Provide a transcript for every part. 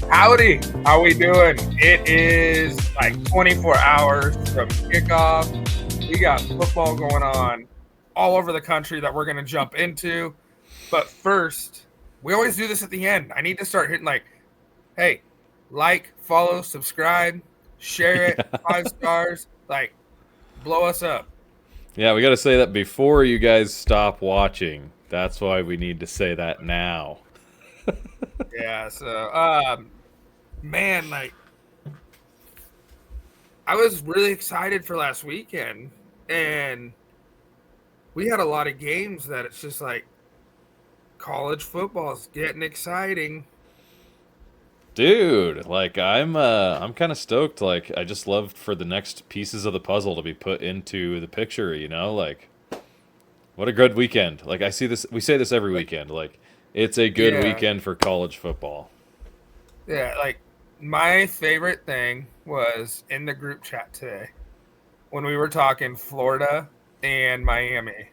Howdy, how we doing? It is like 24 hours from kickoff. We got football going on all over the country that we're going to jump into. But first, we always do this at the end. I need to start hitting hey, follow, subscribe, share it, 5 stars, blow us up. Yeah, we got to say that before you guys stop watching. That's why we need to say that now. Yeah, so, man, I was really excited for last weekend, and we had a lot of games that it's just college football is getting exciting. Dude, I'm kind of stoked. I just love for the next pieces of the puzzle to be put into the picture, what a good weekend. We say this every weekend. It's a good weekend for college football. Yeah, my favorite thing was in the group chat today when we were talking Florida and Miami.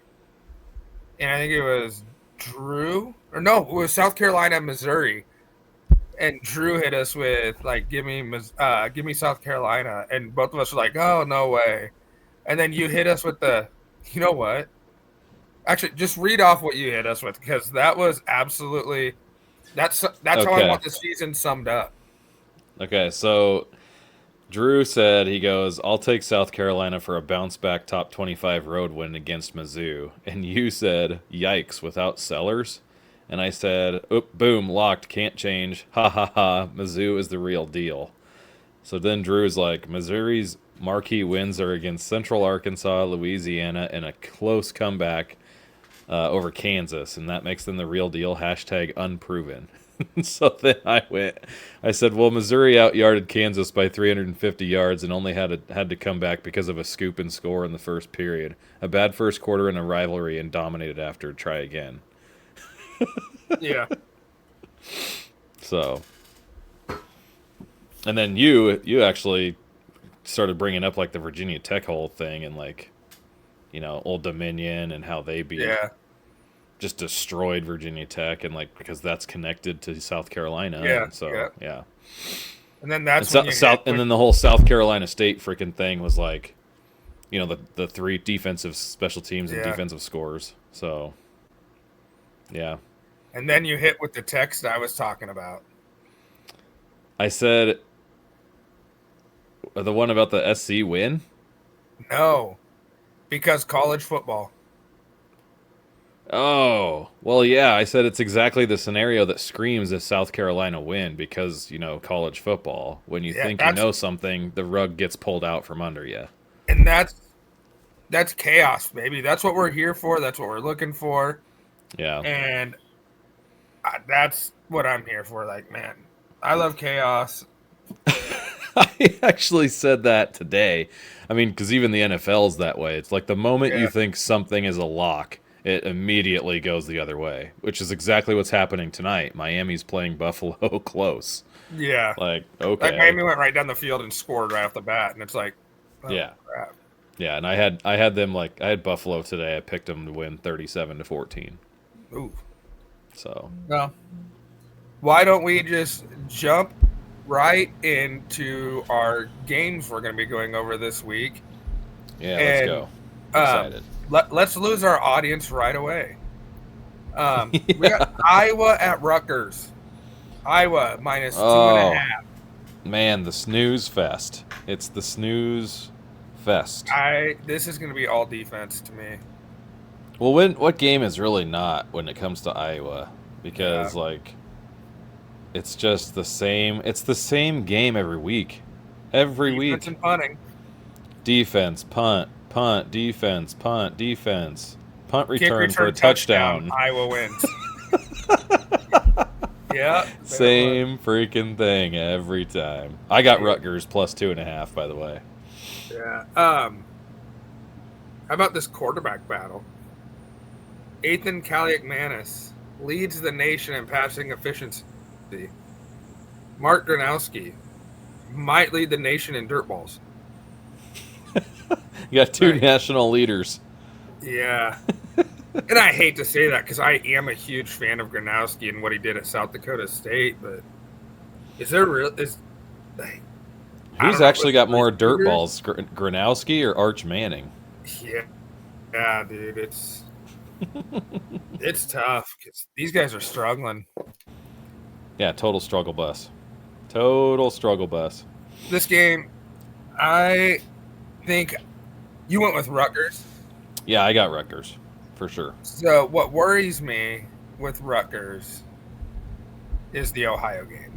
And I think it was Drew, or no, it was South Carolina, Missouri. And Drew hit us with give me South Carolina, and both of us were like, oh, no way. And then you hit us with you know what? Actually, just read off what you hit us with, because that was absolutely that's Okay. how I want the season summed up. Okay, so Drew said, he goes, I'll take South Carolina for a bounce-back top 25 road win against Mizzou. And you said, yikes, without Sellers? And I said, oop, boom, locked, can't change. Ha ha ha, Mizzou is the real deal. So then Drew's like, Missouri's marquee wins are against Central Arkansas, Louisiana, and a close comeback over Kansas. And that makes them the real deal. Hashtag unproven. So then I said, well, Missouri outyarded Kansas by 350 yards and only had to come back because of a scoop and score in the first period. A bad first quarter in a rivalry and dominated after. Try again. Yeah. So, and then you actually started bringing up the Virginia Tech whole thing and Old Dominion and how they just destroyed Virginia Tech and because that's connected to South Carolina. Yeah. And so yeah. And then that's and then the whole South Carolina State freaking thing was the 3 defensive special teams and defensive scores. So yeah. And then you hit with the text I was talking about. I said the one about the SC win? No, because college football. Oh, well, yeah, I said it's exactly the scenario that screams if South Carolina win because, college football. When you think you know something, the rug gets pulled out from under you. And that's chaos, baby. That's what we're here for. That's what we're looking for. Yeah. And that's what I'm here for. Man, I love chaos. I actually said that today. I mean, because even the NFL's that way. It's the moment you think something is a lock, it immediately goes the other way, which is exactly what's happening tonight. Miami's playing Buffalo close. Yeah. Okay. Miami went right down the field and scored right off the bat, and it's oh, yeah. crap. Yeah, and I had them I had Buffalo today. I picked them to win 37-14. Ooh. So. No. Why don't we just jump right into our games we're going to be going over this week? Yeah, let's go. I'm excited. Let's lose our audience right away. We got Iowa at Rutgers. Iowa minus 2.5. Man, the snooze fest. It's the snooze fest. This is going to be all defense to me. Well, what game is really not when it comes to Iowa? Because it's just the same. It's the same game every week. Every week. Defense and punting. Defense, punt, defense, punt return for a touchdown. Iowa wins. Yeah. Same freaking thing every time. I got Rutgers plus 2.5, by the way. Yeah. How about this quarterback battle? Ethan Kaliakmanis leads the nation in passing efficiency. Mark Gronowski might lead the nation in dirt balls. You got 2 national leaders. Yeah. And I hate to say that because I am a huge fan of Gronowski and what he did at South Dakota State, but is there real? Like, I Who's don't know. actually got more dirt Receivers? balls, Gronowski or Arch Manning? Yeah, yeah, dude. It's tough because these guys are struggling. Yeah, total struggle bus. Total struggle bus. This game, I think you went with Rutgers. Yeah, I got Rutgers for sure. So what worries me with Rutgers is the Ohio game.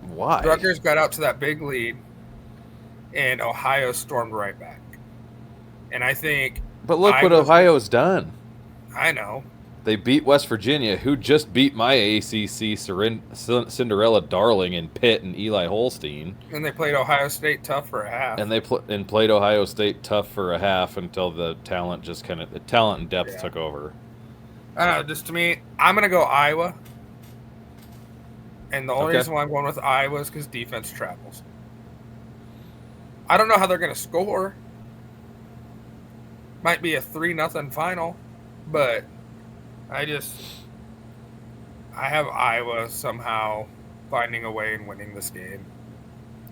Why? Rutgers got out to that big lead, and Ohio stormed right back. And I think But look what Ohio's done. I know. They beat West Virginia, who just beat my ACC Cinderella darling in Pitt and Eli Holstein. And they played Ohio State tough for a half. And they played Ohio State tough for a half until the talent and depth took over. I don't know. Just to me, I'm gonna go Iowa. And the only reason why I'm going with Iowa is because defense travels. I don't know how they're going to score. Might be a 3-0 final, but I have Iowa somehow finding a way and winning this game.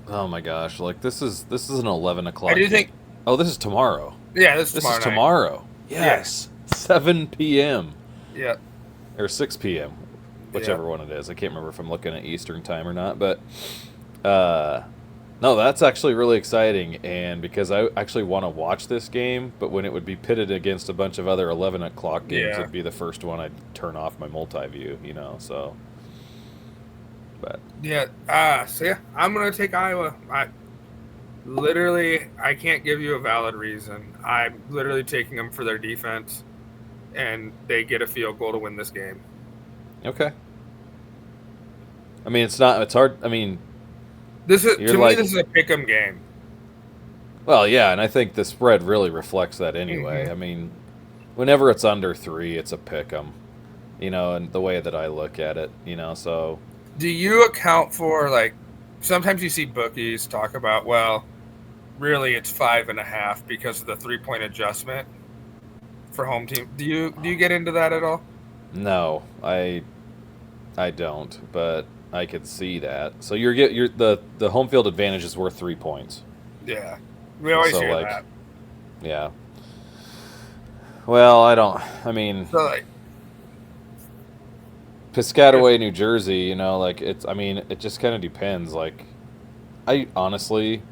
Oh my gosh! Like this is an 11 o'clock. I do think. Oh, this is tomorrow. Yeah, this is tomorrow. Yes, 7 p.m. Yeah. Or 6 p.m. Whichever one it is. I can't remember if I'm looking at Eastern time or not, but no, that's actually really exciting, and because I actually want to watch this game, but when it would be pitted against a bunch of other 11 o'clock games, it'd be the first one I'd turn off my multi-view, so. But I'm gonna take Iowa. I can't give you a valid reason. I'm literally taking them for their defense, and they get a field goal to win this game. Okay. I mean, it's hard. I mean, this is a pick'em game. Well, yeah, and I think the spread really reflects that anyway. Mm-hmm. I mean, whenever it's under 3, it's a pick'em, and the way that I look at it, so. Do you account for, sometimes you see bookies talk about, well, really it's 5.5 because of the 3-point adjustment for home team. Do you get into that at all? No, I don't, but I could see that. So the home field advantage is worth 3 points. Yeah, we always hear that. Yeah. Well, I don't. I mean, Piscataway, New Jersey. it's. I mean, it just kind of depends. I honestly,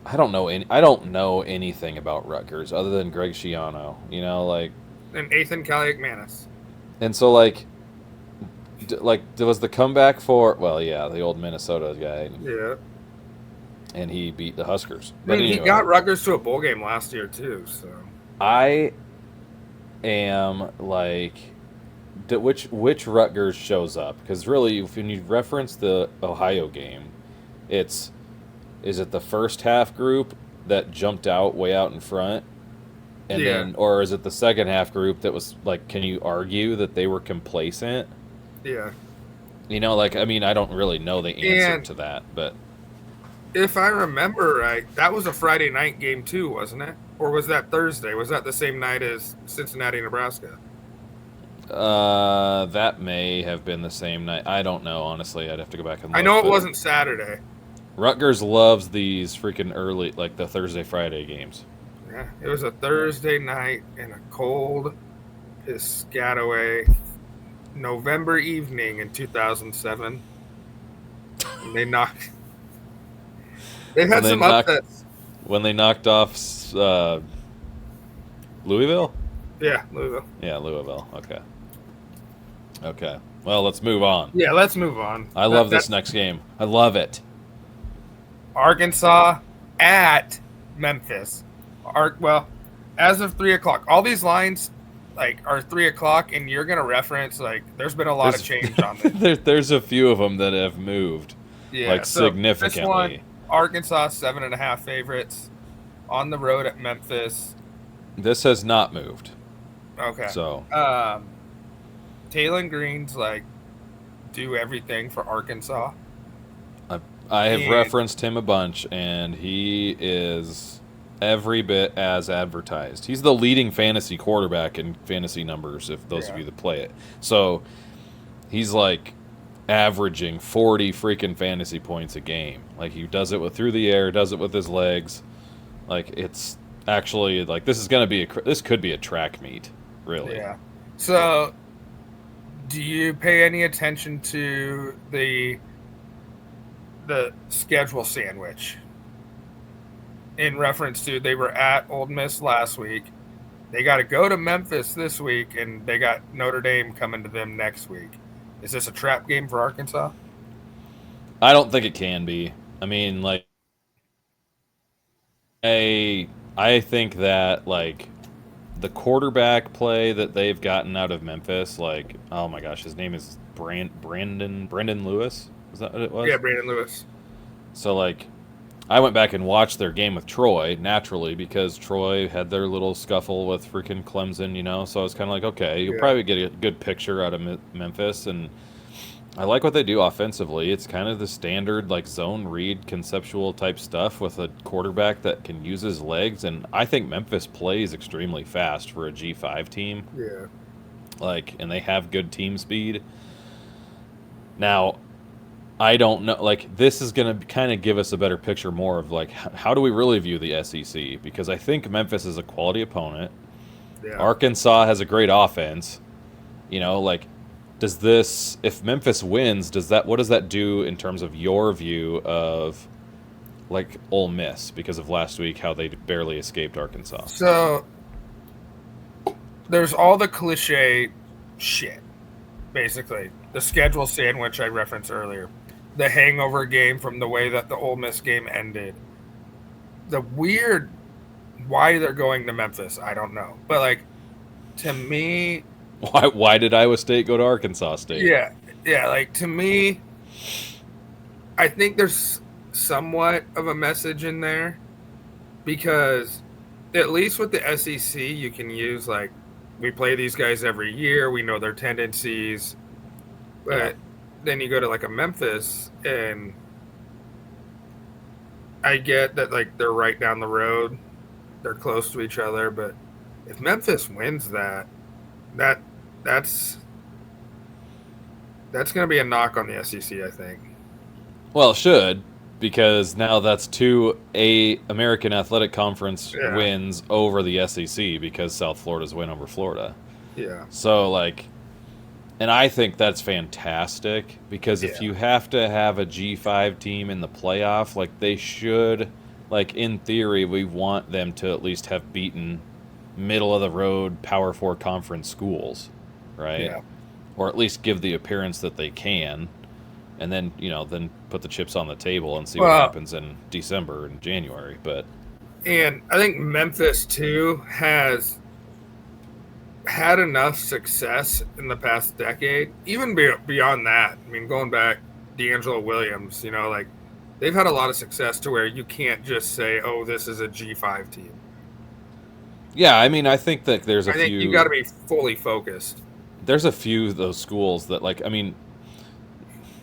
I don't know anything about Rutgers other than Greg Schiano. And Ethan Kaliakmanis. And so, there was the comeback for, the old Minnesota guy. Yeah. And he beat the Huskers. But anyway, he got Rutgers to a bowl game last year, too, so. I am, which Rutgers shows up? Because really, when you reference the Ohio game, is it the first half group that jumped out way out in front? And then, or is it the second half group that was can you argue that they were complacent? Yeah. I mean, I don't really know the answer to that, but if I remember right, that was a Friday night game too, wasn't it? Or was that Thursday? Was that the same night as Cincinnati, Nebraska? That may have been the same night. I don't know, honestly. I'd have to go back and look. I know it wasn't Saturday. Rutgers loves these freaking early, the Thursday, Friday games. Yeah, it was a Thursday night in a cold Piscataway November evening in 2007. And they knocked. They've had some upsets. When they knocked off Louisville? Yeah, Louisville. Yeah, Louisville. Okay. Well, let's move on. Yeah, let's move on. I love this next game. I love it. Arkansas at Memphis. As of 3 o'clock, all these lines are 3 o'clock, and you're gonna reference there's been a lot of change on this. There's a few of them that have moved, significantly. This one, Arkansas 7.5 favorites on the road at Memphis. This has not moved. Okay. So, Taylon Green's do everything for Arkansas. I have referenced him a bunch, and he is every bit as advertised. He's the leading fantasy quarterback in fantasy numbers, if those of Yeah. you that play it. So he's like averaging 40 freaking fantasy points a game. Like he does it with through the air, does it with his legs. Like it's actually like this could be a track meet, really. Yeah. So, do you pay any attention to the schedule sandwich in reference to they were at Old Miss last week? They got to go to Memphis this week, and they got Notre Dame coming to them next week. Is this a trap game for Arkansas? I don't think it can be. I mean, like I think that like the quarterback play that they've gotten out of Memphis, like oh my gosh, his name is Brandon Lewis. Is that what it Yeah, was? Brandon Lewis. So like I went back and watched their game with Troy naturally because Troy had their little scuffle with freaking Clemson, you know. So I was kind of like, okay, you'll Yeah. probably get a good picture out of Memphis, and I like what they do offensively. It's kind of the standard like zone read conceptual type stuff with a quarterback that can use his legs, and I think Memphis plays extremely fast for a G5 team. Yeah. Like, and they have good team speed. Now, I don't know. Like, this is going to kind of give us a better picture more of like how do we really view the SEC? Because I think Memphis is a quality opponent. Yeah. Arkansas has a great offense. You know, like does this if Memphis wins, what does that do in terms of your view of like Ole Miss because of last week how they barely escaped Arkansas? So there's all the cliche shit, basically. The schedule sandwich I referenced earlier, the hangover game from the way that the Ole Miss game ended. The weird why they're going to Memphis, I don't know. But like to me, Why did Iowa State go to Arkansas State? yeah, yeah, like to me, I think there's somewhat of a message in there because at least with the SEC, you can use like we play these guys every year, we know their tendencies, Yeah. but then you go to like a Memphis and I get that like they're right down the road, they're close to each other, but if Memphis wins that that's going to be a knock on the SEC, I think. Well, it should because now that's two American Athletic Conference Yeah, wins over the SEC because South Florida's win over Florida. yeah, So like and I think that's fantastic because if yeah, you have to have a G5 team in the playoff, like they should, like in theory, we want them to at least have beaten middle of the road Power 4 conference schools, right? yeah. Or at least give the appearance that they can. And then, then put the chips on the table and see what Well, happens in December and January. But and I think Memphis too has had enough success in the past decade, even beyond that. I mean, going back, D'Angelo Williams, like they've had a lot of success to where you can't just say, "Oh, this is a G5 team." yeah, I mean, I think that I think you got to be fully focused. there's a few of those schools that like, I mean,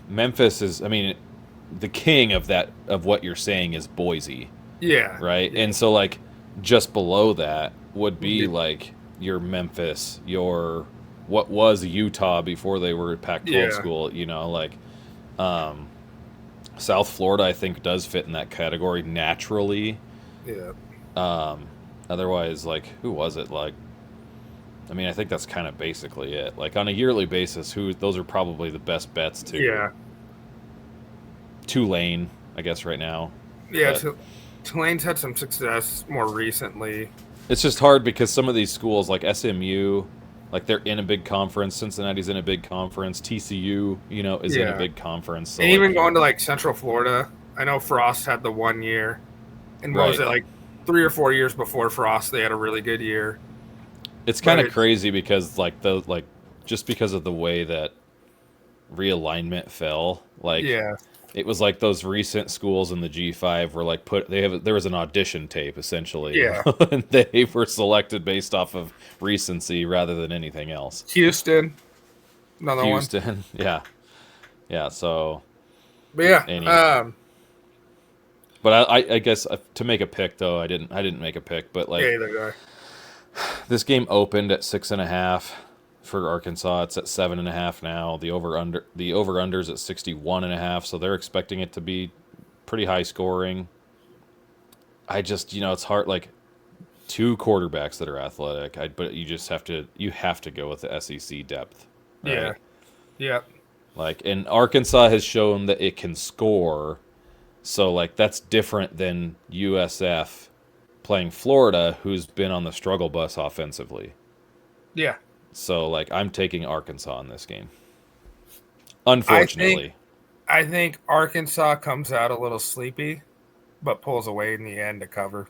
Memphis is, I mean, the king of that of what you're saying is Boise, Yeah, right? yeah. And so like just below that would be Yeah. like your Memphis, your what was Utah before they were a Pac-12 Yeah. school, like um, South Florida I think does fit in that category naturally. Yeah. Um, otherwise, like who was it? Like I mean, I think that's kind of basically it. Like on a yearly basis, who those are probably the best bets to Yeah. Tulane, I guess right now. Yeah. But Tulane's had some success more recently. it's just hard because some of these schools like SMU, like they're in a big conference. Cincinnati's in a big conference. TCU, is in a Yeah. big conference. So And like, even going to like Central Florida, I know Frost had the 1 year. And what was right. it, like 3 or 4 years before Frost, they had a really good year. It's But kind of it's, crazy because just because of the way that realignment fell, like yeah. it was like those recent schools in the G5 were like there was an audition tape essentially, Yeah. and they were selected based off of recency rather than anything else. Houston, another one. Houston, yeah, yeah. So But yeah, any But I guess to make a pick though, I didn't make a pick. But Yeah, like either guy. this game opened at 6.5 for Arkansas. It's at 7.5 now. The over under's at 61.5. So they're expecting it to be pretty high scoring. I just it's hard like two quarterbacks that are athletic. But you have to go with the SEC depth, Yeah. right? Yep. Like, and Arkansas has shown that it can score. So like that's different than USF playing Florida, who's been on the struggle bus offensively. Yeah. So like I'm taking Arkansas in this game. I think Unfortunately. I think Arkansas comes out a little sleepy, but pulls away in the end to cover.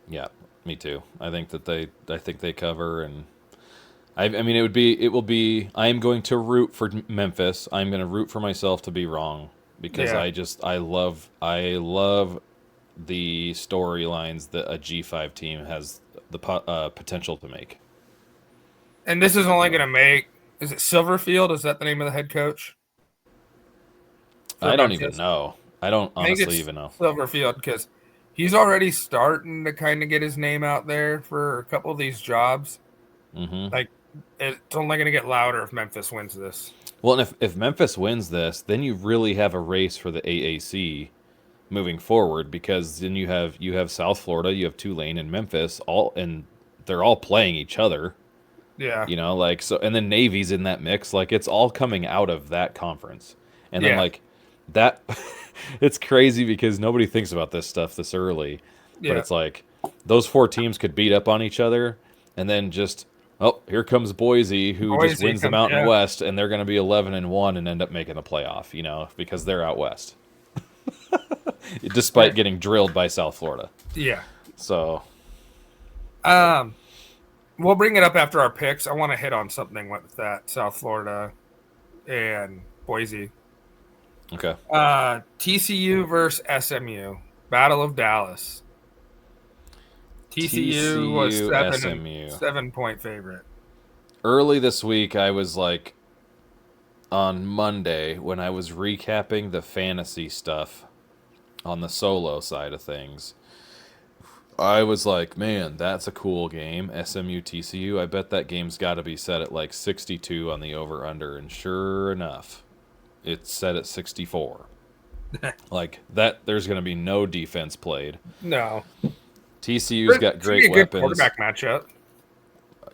Yeah, me too. I think they cover, and I mean it will be I am going to root for Memphis. I'm going to root for myself to be wrong because Yeah. I love the storylines that a G5 team has the potential to make. And this is only going to make. Is it Silverfield? Is that the name of the head coach for I don't even Memphis? know. I don't I think honestly it's even know. Silverfield because he's already starting to kind of get his name out there for a couple of these jobs. Hmm. Like, it's only going to get louder if Memphis wins this. Well, and if Memphis wins this, then you really have a race for the AAC moving forward because then you have South Florida, you have Tulane and Memphis all and they're all playing each other, Yeah. like so and then Navy's in that mix, like it's all coming out of that conference. And then Yeah. like that it's crazy because nobody thinks about this stuff this early, but Yeah. it's like those four teams could beat up on each other and then just here comes Boise who just Boise wins the comes. Mountain Yeah. West and they're going to be 11-1 and end up making the playoff, because they're out west despite getting drilled by South Florida. Yeah. So, Um, we'll bring it up after our picks. I want to hit on something with that South Florida and Boise. okay. TCU versus SMU, Battle of Dallas. TCU was TCU, SMU. 7 point favorite. Early this week, I was like, on Monday, when I was recapping the fantasy stuff on the solo side of things, I was like, man, that's a cool game. SMU TCU. I bet that game's got to be set at like 62 on the over under. And sure enough, it's set at 64. Like that, there's going to be no defense played. No, TCU's got it's gonna great be a good weapons. quarterback matchup.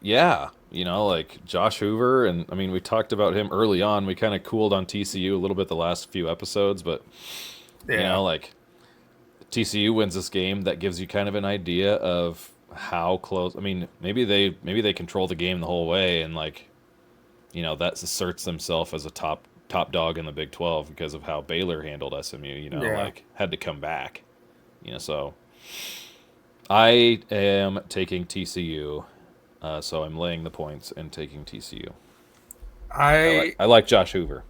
Yeah, like Josh Hoover, and I mean, we talked about him early on. We kind of cooled on TCU a little bit the last few episodes, but Yeah, like TCU wins this game, that gives you kind of an idea of how close. I mean, maybe they control the game the whole way, and like, that asserts themselves as a top dog in the Big 12 because of how Baylor handled SMU. Yeah. Like had to come back. So I am taking TCU. So I'm laying the points and taking TCU. I like Josh Hoover.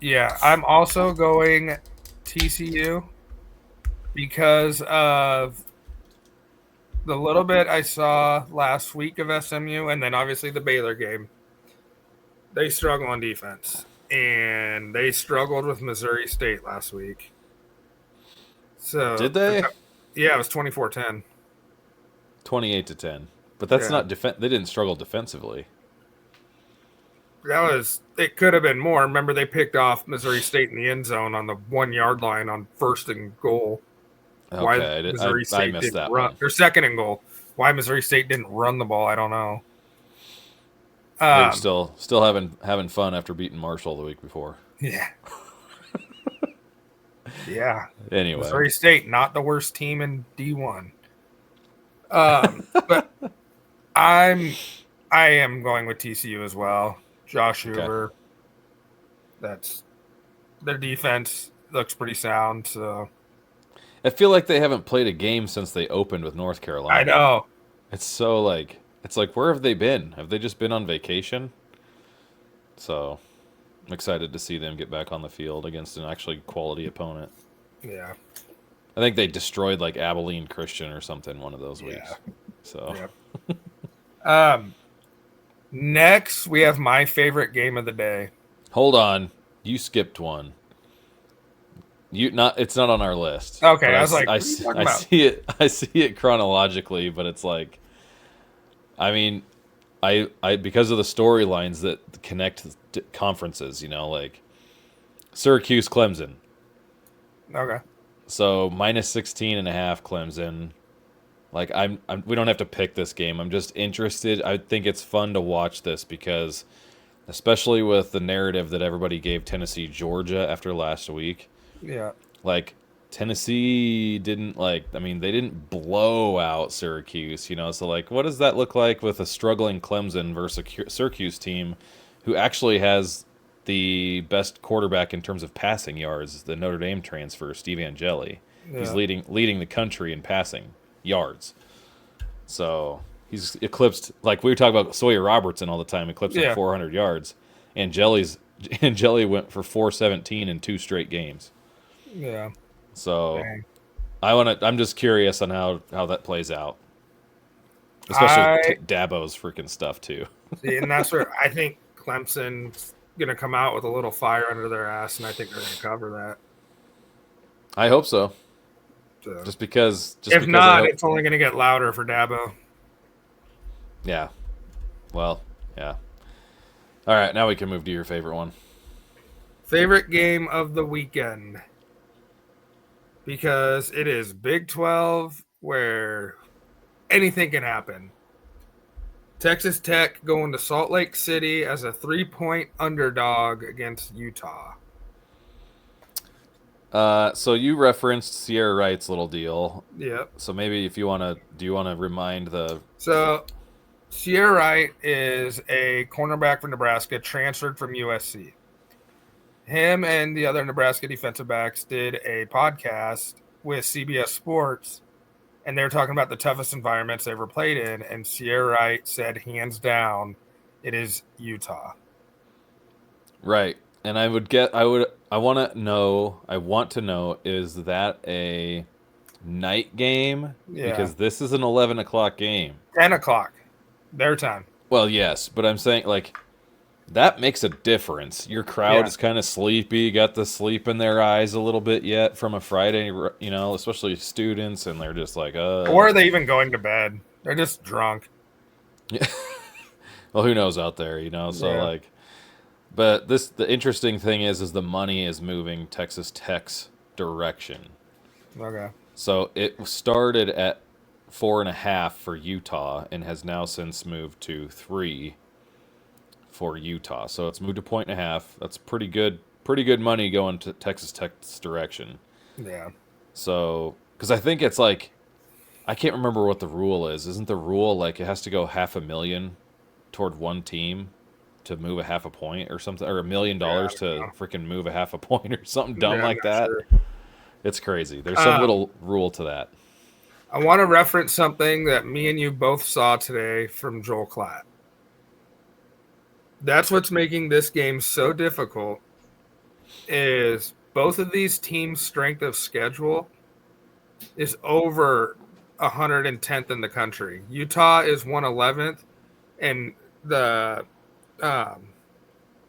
Yeah, I'm also going TCU because of the little bit I saw last week of SMU, and then obviously the Baylor game. They struggle on defense, and they struggled with Missouri State last week. So Did they? Yeah, it was 24-10. 28-10. But that's Yeah. not defense. They didn't struggle defensively. It could have been more. Remember, they picked off Missouri State in the end zone on the 1 yard line on 1st and goal. Why Okay, Missouri I State missed didn't that run, one. or 2nd and goal. Why Missouri State didn't run the ball, I don't know. They were still having fun after beating Marshall the week before. Yeah. Yeah. Anyway, Missouri State, not the worst team in D1. But I am going with TCU as well. Josh Hoover. That's their defense looks pretty sound. So I feel like they haven't played a game since they opened with North Carolina. I know. It's like where have they been? Have they just been on vacation? So I'm excited to see them get back on the field against an actually quality opponent. Yeah. I think they destroyed like Abilene Christian or something one of those weeks. Yeah. So Next we have my favorite game of the day. hold on, you skipped one. It's not on our list. Okay, But I was like, what are you talking I about? see it. I see it chronologically, but it's like, I mean, I because of the storylines that connect conferences, like Syracuse, Clemson. Okay. So minus 16.5 Clemson. Like we don't have to pick this game. I'm just interested. I think it's fun to watch this because, especially with the narrative that everybody gave Tennessee, Georgia after last week. Yeah. Like Tennessee didn't they didn't blow out Syracuse, So like, what does that look like with a struggling Clemson versus a Syracuse team, who actually has the best quarterback in terms of passing yards, the Notre Dame transfer, Steve Angeli. He's Yeah. leading the country in passing yards. So he's eclipsed, like we were talking about Sawyer Robertson all the time, eclipsing Yeah. 400 yards. Angeli went for 417 in 2 straight games. Yeah. So Dang. I'm just curious on how that plays out, especially with I Dabo's freaking stuff too. see, and that's where I think Clemson's gonna come out with a little fire under their ass, and I think they're gonna cover that. I hope so. So, Just if because I not, hope. it's only gonna get louder for Dabo. Yeah. Well, yeah. All right, now we can move to your favorite one. Favorite game of the weekend, because it is Big 12 where anything can happen. Texas Tech going to Salt Lake City as a 3-point underdog against Utah. So you referenced Sierra Wright's little deal. Yep. So maybe if do you want to remind the? So Sierra Wright is a cornerback for Nebraska, transferred from USC. Him and the other Nebraska defensive backs did a podcast with CBS Sports, and they were talking about the toughest environments they ever played in. And Sierra Wright said, hands down, it is Utah. Right. And I want to know, is that a night game? Yeah. Because this is an 11 o'clock game. 10 o'clock, their time. Well, yes, but I'm saying, like, that makes a difference. Your crowd is kind of sleepy, got the sleep in their eyes a little bit yet from a Friday, especially students, and they're just like, Or are they even going to bed? They're just drunk. Yeah. Well, who knows out there, So, like, but the interesting thing is the money is moving Texas Tech's direction. Okay. So it started at 4.5 for Utah and has now since moved to 3 for Utah. So it's moved to 1.5. That's pretty good money going to Texas Tech's direction. Yeah. So, because I think it's like, I can't remember what the rule is. Isn't the rule like it has to go $500,000 toward one team to move a half a point or something, or $1 million to freaking move a half a point or something dumb like that? Sure. It's crazy. There's some little rule to that. I want to reference something that me and you both saw today from Joel Klatt. That's what's making this game so difficult, is both of these teams' strength of schedule is over 110th in the country. Utah is 111th, and the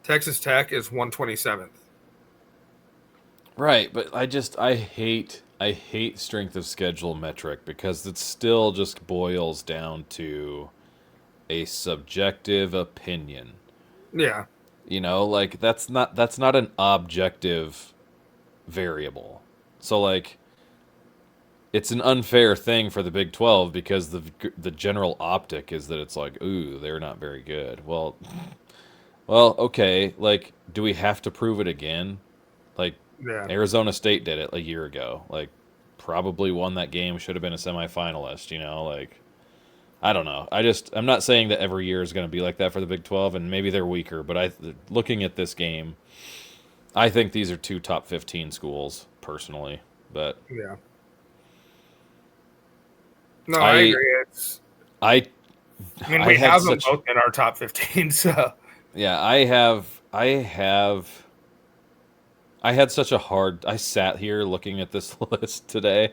Texas Tech is 127th. Right, but I hate strength of schedule metric because it still just boils down to a subjective opinion. Yeah. Like that's not an objective variable. So like it's an unfair thing for the Big 12 because the general optic is that it's like, ooh, they're not very good. Well, okay, like do we have to prove it again? Like Arizona State did it a year ago. Like probably won that game, should have been a semifinalist, like I don't know. I'm not saying that every year is going to be like that for the Big 12, and maybe they're weaker, but looking at this game, I think these are 2 top 15 schools, personally. But yeah. No, I agree. I mean, we have them both in our top 15, so. Yeah, I had such a hard... I sat here looking at this list today.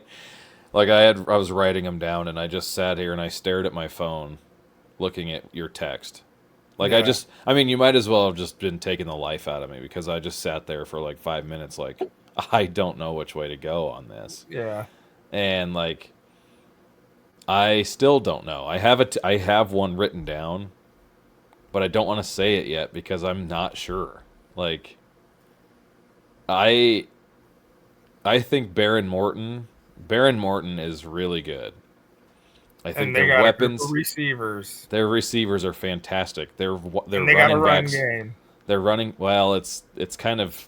Like, I was writing them down, and I just sat here and I stared at my phone looking at your text. Like, you might as well have just been taking the life out of me because I just sat there for like 5 minutes like, I don't know which way to go on this. Yeah. And like I still don't know. I have one written down, but I don't want to say it yet because I'm not sure. Like I I think Baron Morton is really good. I think And they got a group of receivers. their receivers are fantastic. Their And they got a running run backs, game. they're running well. It's kind of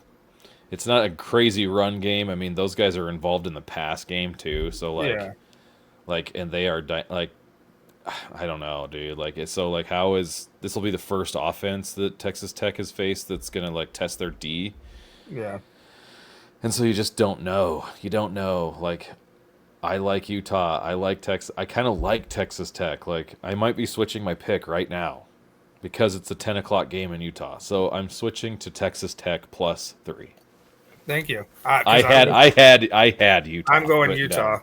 it's not a crazy run game. I mean, those guys are involved in the pass game too. So Yeah. and they are like I don't know, dude. Like it's so like how is this will be the first offense that Texas Tech has faced that's gonna like test their D, Yeah. and so you just don't know. You don't know. Like I like Utah. I like Texas. I kind of like Texas Tech. Like I might be switching my pick right now because it's a 10 o'clock game in Utah. So I'm switching to Texas Tech +3. Thank you. I had Utah. I'm going written down.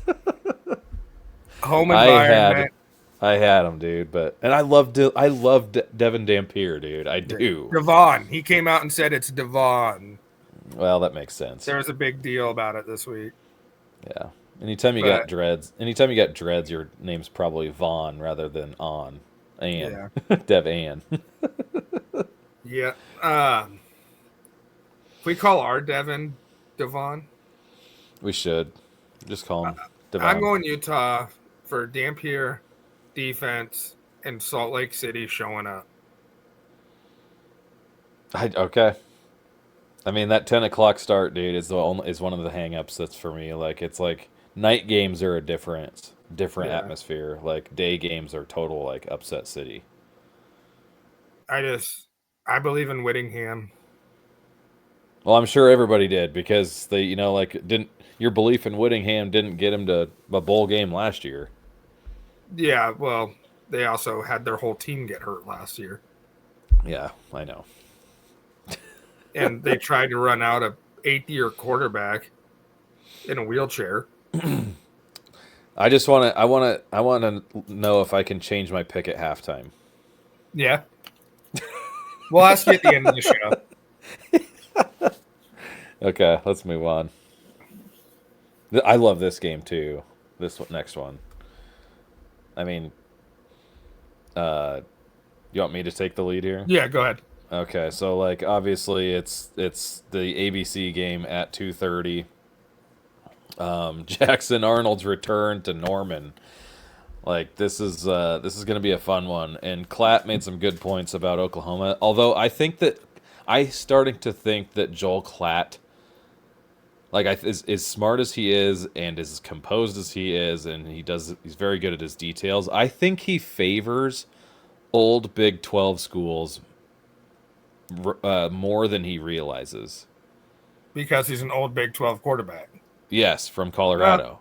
Utah. Home I environment. had him, dude. But and I love Devin Dampier, dude. I do. Devon. He came out and said it's Devon. Well, that makes sense. There was a big deal about it this week. Yeah. Anytime you got dreads, your name's probably Vaughn rather than On. Yeah. Dev Ann. Yeah. If we call our Devon Devon, We should just call him Devon. I'm going Utah for Dampier, defense, and Salt Lake City showing up. Okay. I mean that 10 o'clock start, dude, is one of the hangups that's for me. Like it's like night games are a different Yeah. atmosphere. Like day games are total like upset city. I believe in Whittingham. Well, I'm sure everybody did because they, didn't your belief in Whittingham didn't get him to a bowl game last year. Yeah, well, they also had their whole team get hurt last year. Yeah, I know. And they tried to run out a 8th-year quarterback in a wheelchair. I just want to know if I can change my pick at halftime. Yeah. We'll ask you at the end of the show. Okay, let's move on. I love this game too. Next one. I mean, you want me to take the lead here? Yeah, go ahead. Okay, so like obviously it's the ABC game at 2:30. Jackson Arnold's return to Norman. Like this is going to be a fun one. And Klatt made some good points about Oklahoma. Although I starting to think that Joel Klatt, like as smart as he is and as composed as he is, and he's very good at his details. I think he favors old Big 12 schools more than he realizes. Because he's an old Big 12 quarterback. Yes, from Colorado.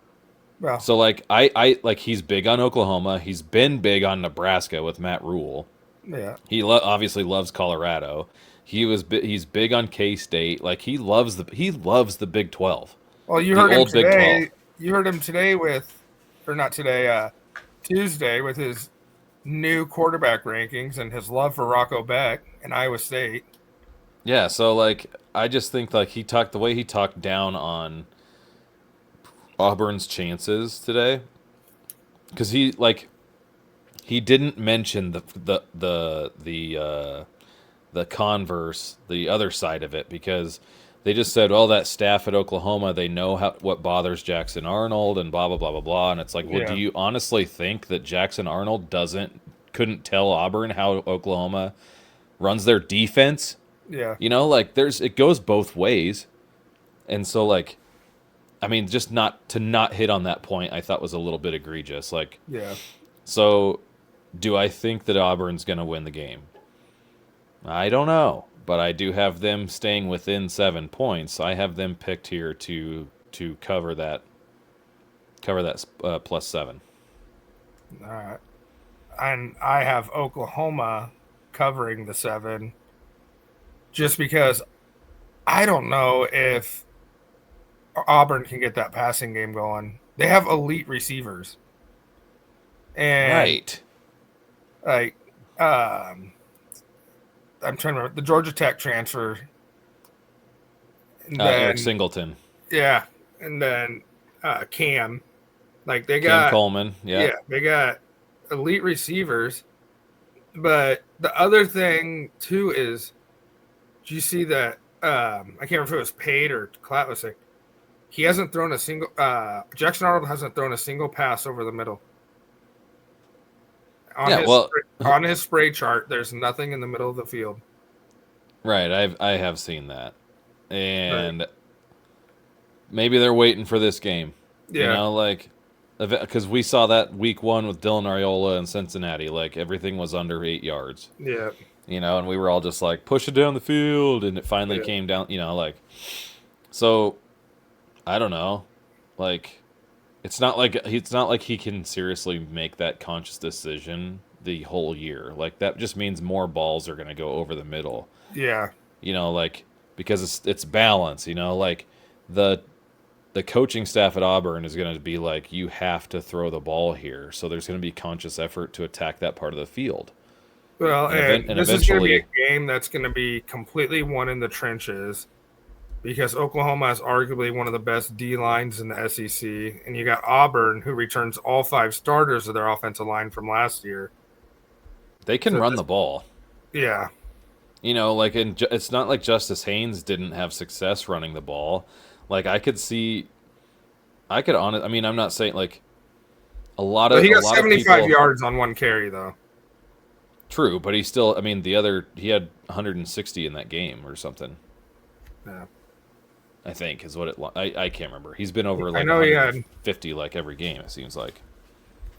Well, So like I like he's big on Oklahoma. He's been big on Nebraska with Matt Rule. yeah. He obviously loves Colorado. He's big on K-State. Like he loves the Big 12. Well, you heard him today. You heard him today Tuesday with his new quarterback rankings and his love for Rocco Beck and Iowa State. Yeah, so like I just think like the way he talked down on Auburn's chances today, because he didn't mention the converse, the other side of it, because they just said, "Oh, that staff at Oklahoma, they know what bothers Jackson Arnold and blah blah blah blah blah." And it's like, well, do you honestly think that Jackson Arnold couldn't tell Auburn how Oklahoma runs their defense? Yeah, Like it goes both ways, and so like, I mean, just not hit on that point, I thought was a little bit egregious. Like, yeah. So, do I think that Auburn's going to win the game? I don't know, but I do have them staying within 7 points. I have them picked here to cover that +7. All right. And I have Oklahoma covering the 7 just because I don't know if Auburn can get that passing game going. They have elite receivers. And right. Like, I'm trying to remember the Georgia Tech transfer. And Eric then Singleton. yeah, and then Cam. Like they Cam got Coleman. Yeah. yeah, they got elite receivers. But the other thing too is, do you see that? I can't remember if it was Paid or Klatt was like, he hasn't thrown a single. Jackson Arnold hasn't thrown a single pass over the middle. On Yeah, his well, on his spray chart, there's nothing in the middle of the field. right. I have seen that, Right. and maybe they're waiting for this game. You Yeah. know, like because we saw that week 1 with Dylan Ariola in Cincinnati. Like everything was under 8 yards. Yeah. You know, and we were all just like push it down the field, and it finally Yeah. came down. You know, like so. I don't know, like it's not like he can seriously make that conscious decision the whole year. Like that just means more balls are going to go over the middle. Yeah. You know, like because it's balance. You know, like the the coaching staff at Auburn is going to be like, you have to throw the ball here. So there's going to be conscious effort to attack that part of the field. Well, And, and and this is going to be eventually, a game that's going to be completely won in the trenches because Oklahoma is arguably one of the best D lines in the SEC, and you got Auburn who returns all 5 starters of their offensive line from last year. they can So run this, the ball. yeah, You know, like, it's not like Justice Haynes didn't have success running the ball. Like, I mean, I'm not saying, like, but he a got lot of 75 people, yards on one carry though. true, but I mean, he had 160 in that game or something. Yeah, I think is what I can't remember. He's been over I like know he had. 150 like every game. It seems like,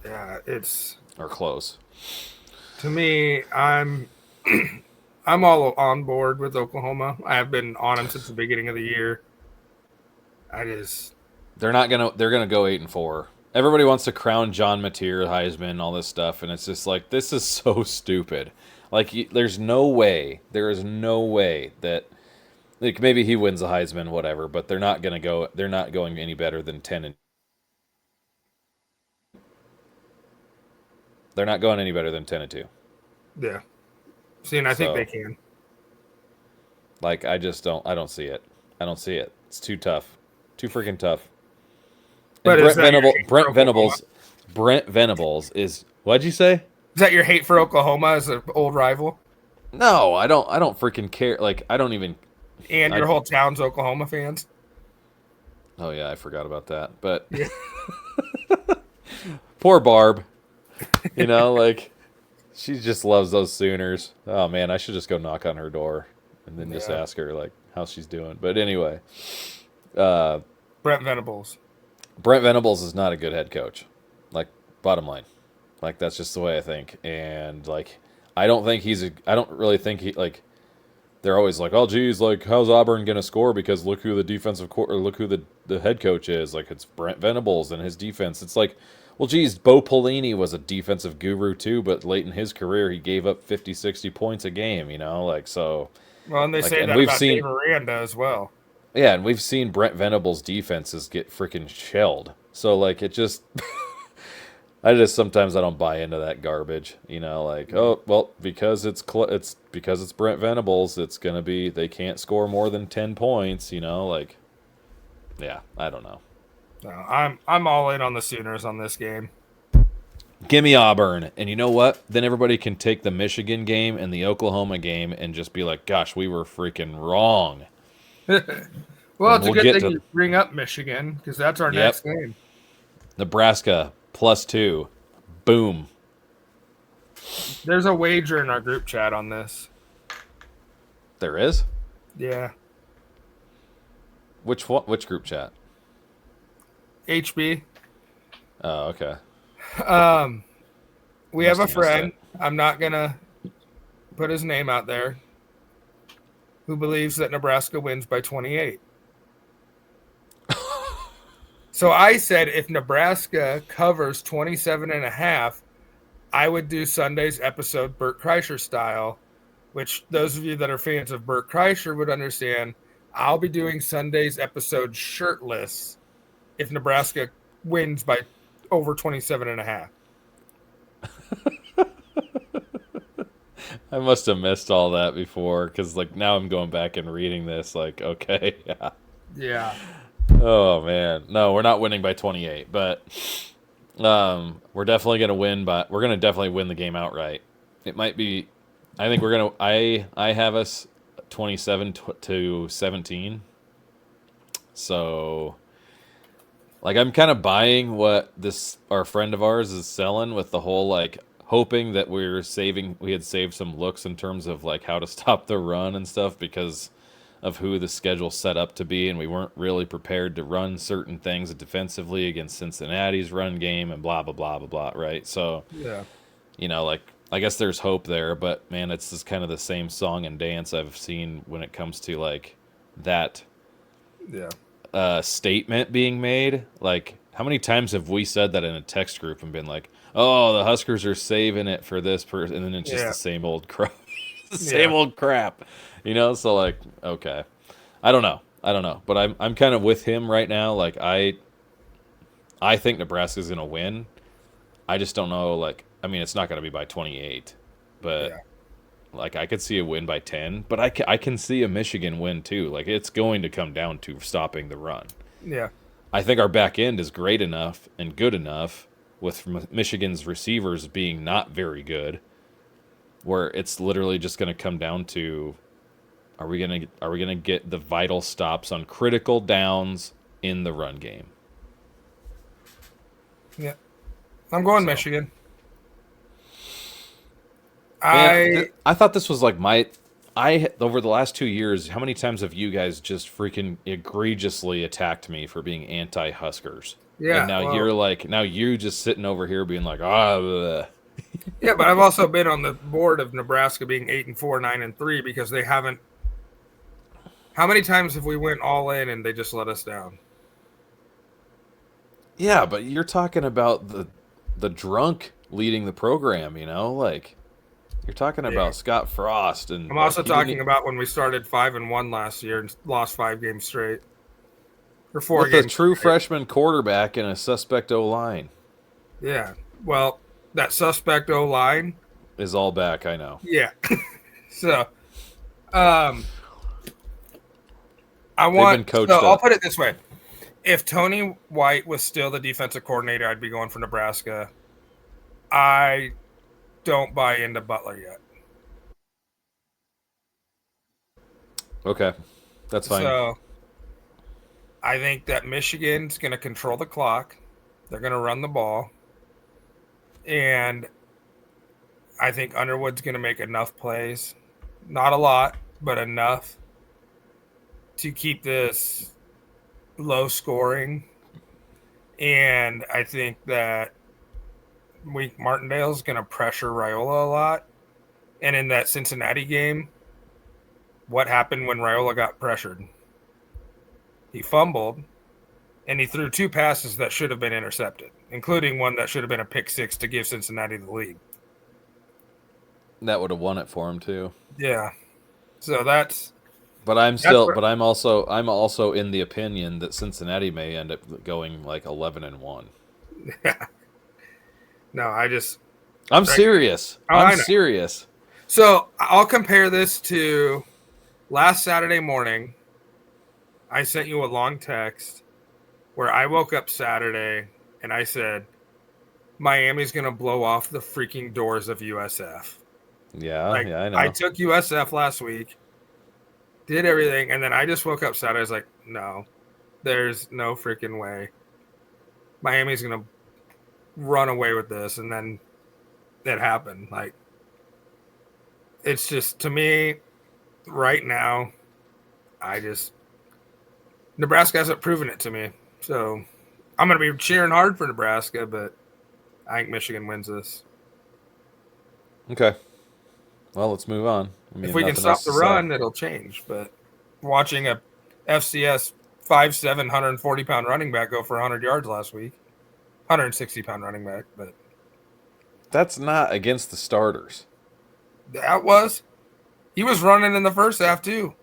Yeah, it's or close. to me. I'm all on board with Oklahoma. I have been on them since the beginning of the year. I just They're gonna go 8-4. Everybody wants to crown John Mateer Heisman, all this stuff, and it's just like, this is so stupid. Like, there's no way, there is no way that, like, maybe he wins the Heisman, whatever, but they're not going any better than 10 and they're not going any better than 10-2. yeah. See, and I think they So, can. like, I don't see it. I don't see it. It's too tough. Too freaking tough. And But is that your hate for Oklahoma? Brent Venables is, what'd you say? Is that your hate for Oklahoma as an old rival? No, I don't freaking care. Like, I don't even. And your whole town's Oklahoma fans? Oh yeah, I forgot about that. But Yeah. poor Barb, you know, like, she just loves those Sooners. Oh man, I should just go knock on her door and then just Yeah. ask her like how she's doing. But anyway, uh, Brent Venables. Brent Venables is not a good head coach. Like, bottom line, like, that's just the way I think. And like, I don't really think he, like, they're always like, oh geez, like, how's Auburn gonna score? Because look who the look who the head coach is. Like, it's Brent Venables and his defense. It's like, well, geez, Bo Pelini was a defensive guru too, but late in his career, he gave up 50, 60 points a game, you know? Like, so, Well, and they like, say and that we've about seen, Dave Aranda as well. yeah, and we've seen Brent Venables' defenses get freaking shelled. So, like, it just, sometimes I don't buy into that garbage, you know? Like, oh, well, because because it's Brent Venables, they can't score more than 10 points, you know? Like, yeah, I don't know. No, I'm all in on the Sooners on this game. Give me Auburn. And you know what? Then everybody can take the Michigan game and the Oklahoma game and just be like, gosh, we were freaking wrong. Well, And it's a we'll good get thing to, you bring up Michigan because that's our yep, next game. Nebraska +2. Boom. There's a wager in our group chat on this. There is? Yeah. Which one? Which group chat? HB. Oh, okay. We have a friend. I'm not going to put his name out there, who believes that Nebraska wins by 28. So I said if Nebraska covers 27.5, I would do Sunday's episode Bert Kreischer style, which those of you that are fans of Bert Kreischer would understand. I'll be doing Sunday's episode shirtless if Nebraska wins by over 27.5. I must have missed all that before because, like, now I'm going back and reading this. Like, okay, yeah. Yeah. Oh man, no, we're not winning by 28, but we're definitely gonna win. But we're gonna definitely win the game outright. It might be. I think we're gonna. I have us 27 to 17. So like I'm kind of buying what this our friend of ours is selling with the whole like hoping that we had saved some looks in terms of like how to stop the run and stuff because of who the schedule set up to be, and we weren't really prepared to run certain things defensively against Cincinnati's run game and blah blah blah blah blah, right? So, Yeah. like I guess there's hope there, but man, it's just kind of the same song and dance I've seen when it comes to like that Yeah. statement being made. Like, how many times have we said that in a text group and been like, "Oh, the Huskers are saving it for this person," and then it's just Yeah. the same old crap, the same Yeah. old crap, So like, okay, I don't know, but I'm kind of with him right now. Like, I think Nebraska's gonna win. I just don't know. Like, I mean, it's not gonna be by 28, but Yeah. like I could see a win by 10, but I can see a Michigan win too. Like it's going to come down to stopping the run. Yeah. I think our back end is great enough and good enough with Michigan's receivers being not very good where it's literally just going to come down to are we going to get the vital stops on critical downs in the run game. Yeah. I'm going So, Michigan. man, I I thought this was like I over the last 2 years, how many times have you guys just freaking egregiously attacked me for being anti-Huskers? And yeah, now well, you're like, now you just sitting over here being like, ah, bleh. yeah, but I've also been on the board of Nebraska being 8-4, 9-3 because they haven't. How many times have we went all in and they just let us down? Yeah, but you're talking about the drunk leading the program, like you're talking Yeah. about Scott Frost and I'm like also he didn't talking about when we started 5-1 last year and lost 5 games straight or four with a games true straight. freshman quarterback and a suspect O line Yeah. Well, that suspect O line. is all back. I know. Yeah. So, um, I They've want. been So coached I'll up. put it this way: if Tony White was still the defensive coordinator, I'd be going for Nebraska. I don't buy into Butler yet. Okay, that's fine. So I think that Michigan's going to control the clock. They're going to run the ball. And I think Underwood's going to make enough plays. Not a lot, but enough to keep this low scoring. And I think that Wink Martindale's going to pressure Raiola a lot. And in that Cincinnati game, what happened when Raiola got pressured? He fumbled and he threw 2 passes that should have been intercepted, including one that should have been a pick six to give Cincinnati the lead. That would have won it for him too. Yeah. So that's But I'm that's still, what but I'm also in the opinion that Cincinnati may end up going like 11-1. yeah. No, I just I'm like, serious. oh, I'm I know. serious. So I'll compare this to last Saturday morning. I sent you a long text where I woke up Saturday and I said, Miami's going to blow off the freaking doors of USF. Yeah, Like, yeah, I I know. took USF last week, did everything, and then I just woke up Saturday. I was like, no, there's no freaking way. Miami's going to run away with this. And then it happened. Like, it's just, to me, right now, Nebraska hasn't proven it to me. So I'm going to be cheering hard for Nebraska, but I think Michigan wins this. Okay. Well, let's move on. I If mean, we can nothing else stop to the say. run, it'll change. But watching a FCS 5'7", 140-pound running back go for 100 yards last week, 160-pound running back, but That's not against the starters. he was running in the first half too.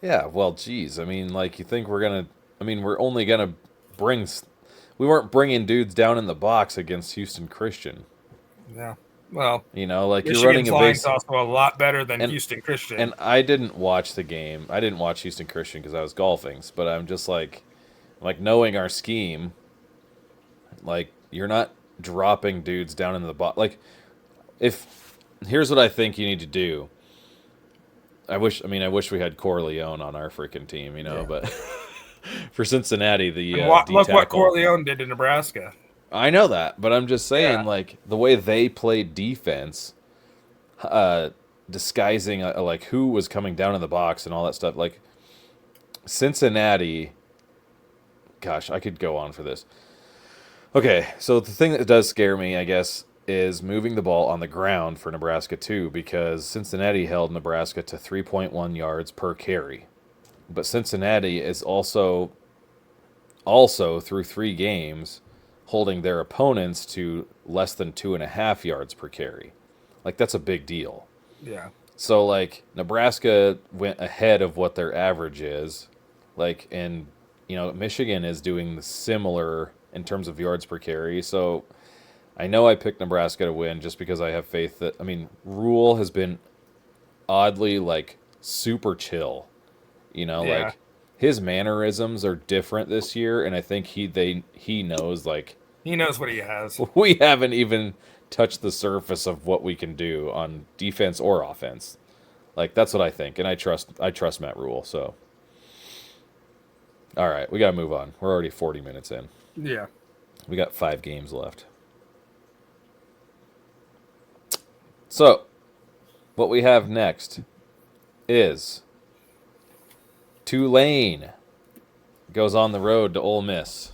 Yeah, well, geez. I mean, like, you think we're going to, I mean, we're only going to bring, we weren't bringing dudes down in the box against Houston Christian. Yeah. Well, Like you're running Michigan's a line's base, also a lot better than and Houston Christian. and I didn't watch the game. I didn't watch Houston Christian because I was golfing. But I'm just like knowing our scheme, like you're not dropping dudes down into the bot. Like if here's what I think you need to do. I wish we had Corleone on our freaking team, Yeah. but for Cincinnati, And the D look what tackle. Corleone did to Nebraska. I know that, but I'm just saying, Yeah. like the way they played defense, uh, disguising like who was coming down in the box and all that stuff. Like Cincinnati, gosh, I could go on for this. Okay, so the thing that does scare me, I guess, is moving the ball on the ground for Nebraska too, because Cincinnati held Nebraska to 3.1 yards per carry. But Cincinnati is also through 3 games holding their opponents to less than 2.5 yards per carry. Like that's a big deal. Yeah. So like Nebraska went ahead of what their average is, like and Michigan is doing the similar in terms of yards per carry. So I know I picked Nebraska to win just because I have faith that Rule has been oddly like super chill. Yeah. Like his mannerisms are different this year, and I think he knows like He knows what he has. we haven't even touched the surface of what we can do on defense or offense. Like that's what I think, and I trust Matt Rule. So, all right, we gotta move on. We're already 40 minutes in. Yeah. We got 5 games left. So, what we have next is Tulane goes on the road to Ole Miss.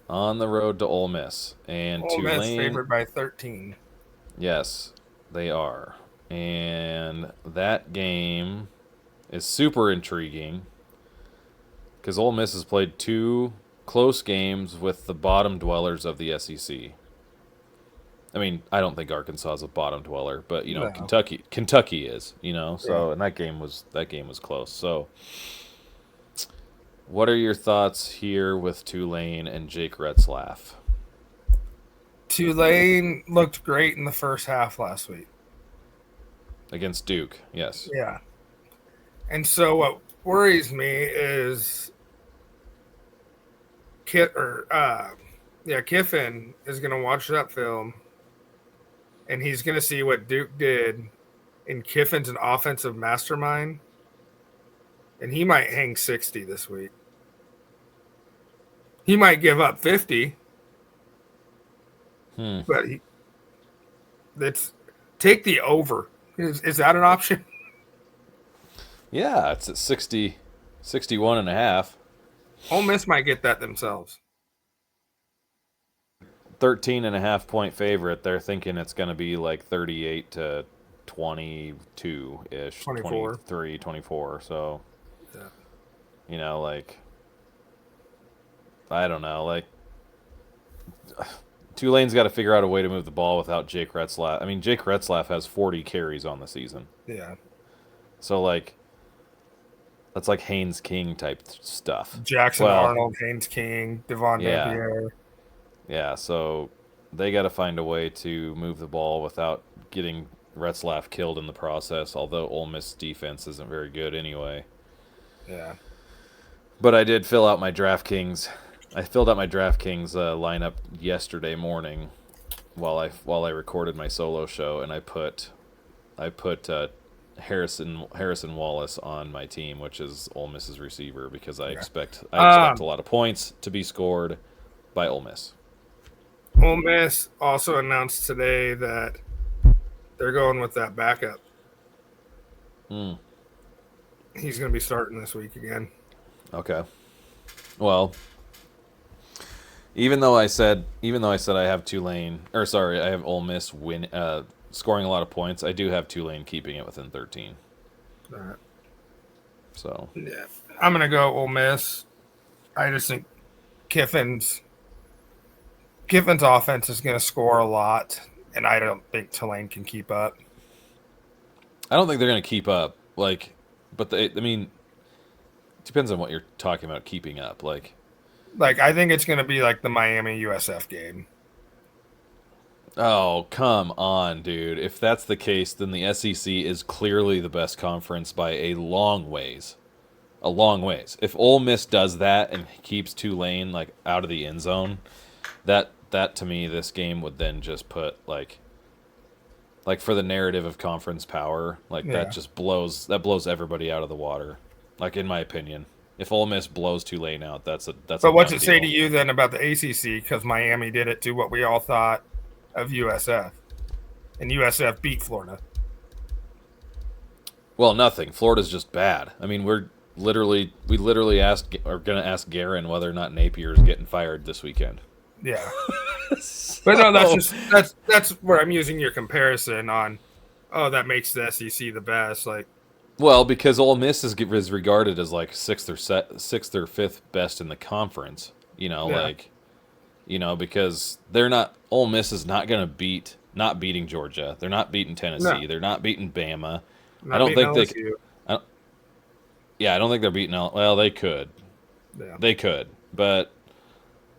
On the road to Ole Miss. And Ole Miss Tulane, favored by 13. yes, they are. And that game is super intriguing because Ole Miss has played 2 close games with the bottom dwellers of the SEC. I don't think Arkansas is a bottom dweller, but No. Kentucky is, So Yeah. and that game was close. So, what are your thoughts here with Tulane and Jake Retzlaff Tulane looked great in the first half last week. against Duke? Yes. Yeah. And so what worries me is Kiffin is going to watch that film and he's going to see what Duke did. And Kiffin's an offensive mastermind, and he might hang 60 this week. He might give up 50, but let's take the over. Is that an option? Yeah, it's at 60, 61 and a half. Ole Miss might get that themselves. 13.5 point favorite. They're thinking it's going to be like 38 to 22-ish, 24. 23, 24. So, Yeah. like, I don't know. Like, Tulane's got to figure out a way to move the ball without Jake Retzlaff. Jake Retzlaff has 40 carries on the season. Yeah. So, like, that's like Haynes King type stuff. Jackson Arnold, Haynes King, Devon Napier. Yeah, so they got to find a way to move the ball without getting Retzlaff killed in the process, although Ole Miss defense isn't very good anyway. Yeah. But I did fill out my DraftKings. I filled out my DraftKings lineup yesterday morning while I recorded my solo show, and I put Harrison Wallace on my team, which is Ole Miss's receiver, because I expect a lot of points to be scored by Ole Miss. Ole Miss also announced today that they're going with that backup. He's going to be starting this week again. Okay. Well, even though I said I have I have Ole Miss scoring a lot of points, I do have Tulane keeping it within 13. All right. So yeah, I'm going to go Ole Miss. I just think Kiffin's offense is going to score a lot, and I don't think Tulane can keep up. I don't think they're going to keep up. It depends on what you're talking about keeping up. Like I think it's going to be like the Miami USF game. Oh, come on, dude. If that's the case, then the SEC is clearly the best conference by a long ways. A long ways. If Ole Miss does that and keeps Tulane like out of the end zone, that to me, this game would then just put like for the narrative of conference power, like Yeah. that blows everybody out of the water. Like in my opinion, if Ole Miss blows Tulane out, that's a But what's done it say to deal. you then about the ACC? Because Miami did it to what we all thought of USF, and USF beat Florida. Well, nothing. Florida's just bad. I mean, we literally are going to ask Guerin whether or not Napier's getting fired this weekend. Yeah. But no, So, that's where I'm using your comparison on. Oh, that makes the SEC the best. Like, well, because Ole Miss is regarded as like sixth or fifth best in the conference. yeah, Because they're not. Ole Miss is not going to not beating Georgia. They're not beating no, Tennessee. They're not beating Bama. I not don't beating think they. LSU. I don't, yeah, I don't think they're beating. Well, they could. Yeah, They could, but